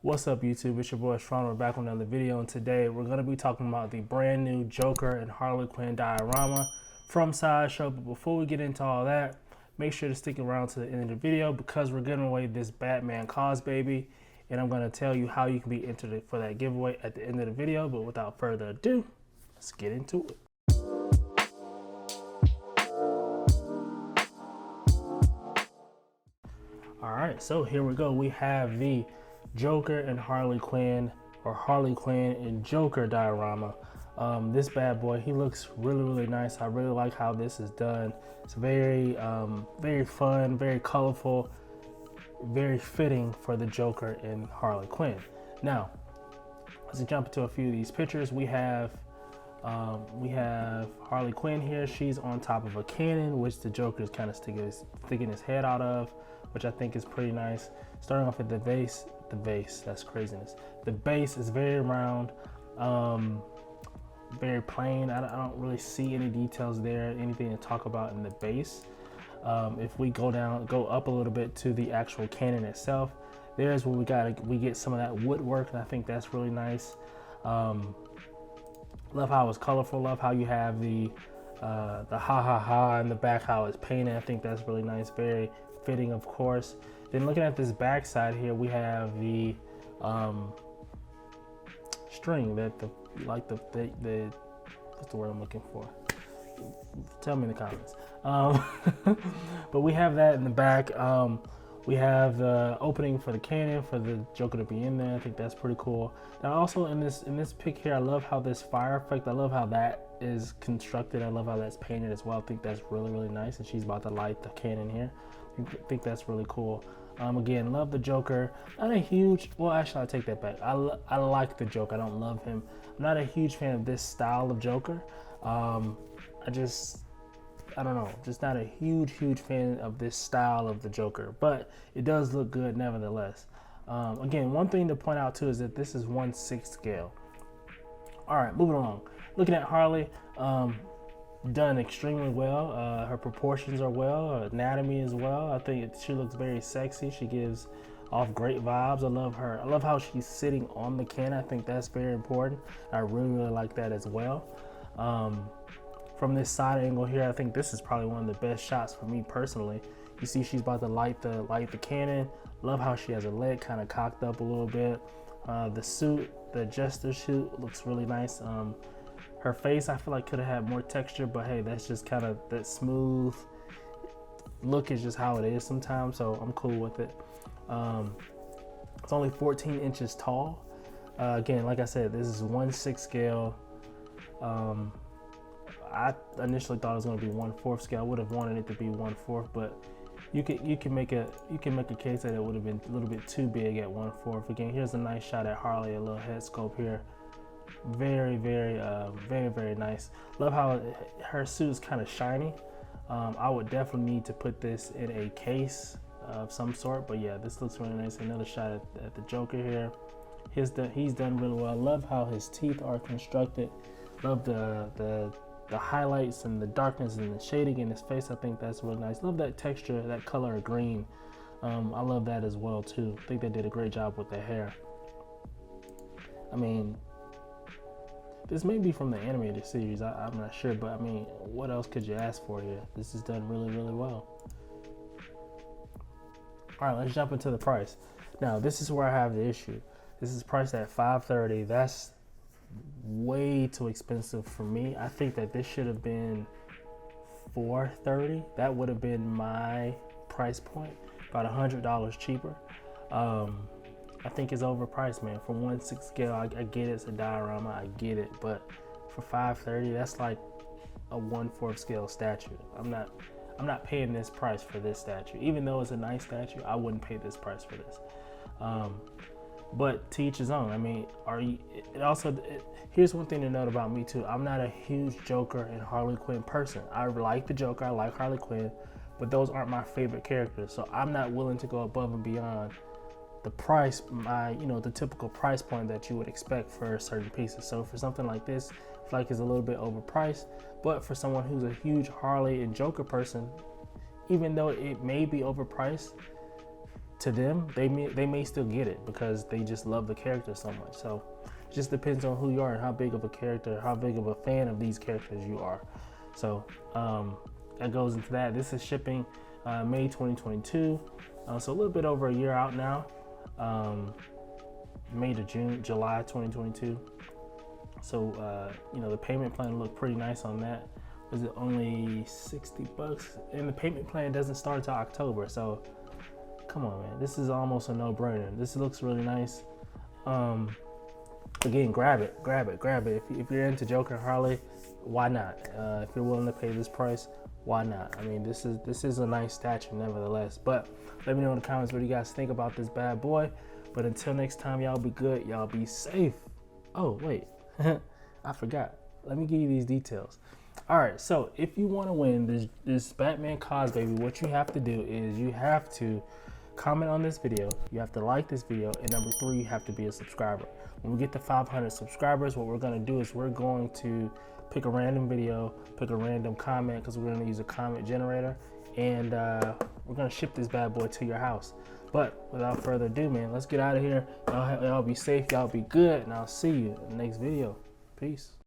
What's up, YouTube? It's your boy Astroknomer back with another video, and today we're going to be talking about the brand new Joker and Harley Quinn diorama from Sideshow. But before we get into all that, make sure to stick around to the end of the video because we're giving away this Batman cause baby, and I'm going to tell you how you can be entered for that giveaway at the end of the video. But without further ado, let's get into it. All right, so here we go. We have the Joker and Harley Quinn, or Harley Quinn and Joker diorama. This bad boy, he looks really nice. I really like how this is done. It's very fun, very colorful, very fitting for the Joker and Harley Quinn. Now, let's jump into a few of these pictures. We have Harley Quinn here. She's on top of a cannon, which the Joker is kind of sticking his head out of, which I think is pretty nice. Starting off at the base, that's craziness. The base is very round, very plain. I don't really see any details there, anything to talk about in the base. If we go up a little bit to the actual cannon itself, there's where we get some of that woodwork, and I think that's really nice. Love how it's colorful. Love how you have the ha ha ha in the back, how it's painted. I think that's really nice, very fitting, of course. Then looking at this back side here, we have the string that what's the word I'm looking for? Tell me in the comments. But we have that in the back. We have the opening for the cannon for the Joker to be in there. I think that's pretty cool. Now also in this pic here, I love how this fire effect, I love how that is constructed. I love how that's painted as well. I think that's really nice. And she's about to light the cannon here. I think that's really cool. Again, love the Joker. Not a huge, well, actually, I take that back. I like the Joker. I don't love him. I'm not a huge fan of this style of Joker. I don't know, just not a huge fan of this style of the Joker, but it does look good nevertheless. Again, one thing to point out too is that this is 1/6 scale. All right, moving along. Looking at Harley, done extremely well. Her proportions are well, her anatomy as well. I think she looks very sexy. She gives off great vibes. I love her. I love how she's sitting on the cannon. I think that's very important. I really like that as well. From this side angle here, I think this is probably one of the best shots for me personally. You see she's about to light the cannon. Love how she has her leg kind of cocked up a little bit. The suit, the jester suit looks really nice. Her face, I feel like could have had more texture, but hey, that's just kind of that smooth look is just how it is sometimes, so I'm cool with it. It's only 14 inches tall. Again, like I said, this is 1/6 scale. I initially thought it was going to be 1/4 scale. I would have wanted it to be 1/4, but you can make a case that it would have been a little bit too big at 1/4. Again, here's a nice shot at Harley, a little head sculpt here. Very nice. Love how her suit is kind of shiny. I would definitely need to put this in a case of some sort, but yeah, this looks really nice. Another shot at the Joker here. He's done really well. Love how his teeth are constructed. Love the highlights and the darkness and the shading in his face. I think that's really nice. Love that texture, that color of green. I love that as well too. I think they did a great job with the hair. I mean, this may be from the animated series, I'm not sure, but I mean, what else could you ask for here? This is done really well. All right, let's jump into the price. Now, this is where I have the issue. This is priced at $530. That's way too expensive for me. I think that this should have been $430. That would have been my price point, about $100 cheaper. I think it's overpriced, man. For 1/6 scale, I get it's a diorama, I get it, but for $530, that's like a 1/4 scale statue. I'm not paying this price for this statue. Even though it's a nice statue, I wouldn't pay this price for this. But to each his own. I mean, here's one thing to note about me too. I'm not a huge Joker and Harley Quinn person. I like the Joker, I like Harley Quinn, but those aren't my favorite characters. So I'm not willing to go above and beyond the price, the typical price point that you would expect for certain pieces. So for something like this, I feel like it's a little bit overpriced. But for someone who's a huge Harley and Joker person, even though it may be overpriced, to them, they may still get it because they just love the character so much. So it just depends on who you are and how big of a character, how big of a fan of these characters you are. So that goes into that. This is shipping May 2022, so a little bit over a year out now. May to July 2022. So you know, the payment plan looked pretty nice on that. Was it only $60? And the payment plan doesn't start until October. So come on, man, this is almost a no-brainer. This looks really nice. Again, grab it. If you're into Joker and Harley, why not? If you're willing to pay this price, why not? I mean, this is a nice statue nevertheless. But let me know in the comments what you guys think about this bad boy. But until next time, y'all be good, y'all be safe. Oh wait, I forgot. Let me give you these details. All right, so if you want to win this Batman Cos baby, what you have to do is you have to comment on this video, you have to like this video, and number 3, you have to be a subscriber. When we get to 500 subscribers, what we're going to do is we're going to pick a random video, pick a random comment, because we're going to use a comment generator, and we're going to ship this bad boy to your house. But without further ado, man, let's get out of here. Y'all be safe, y'all be good, and I'll see you in the next video. Peace.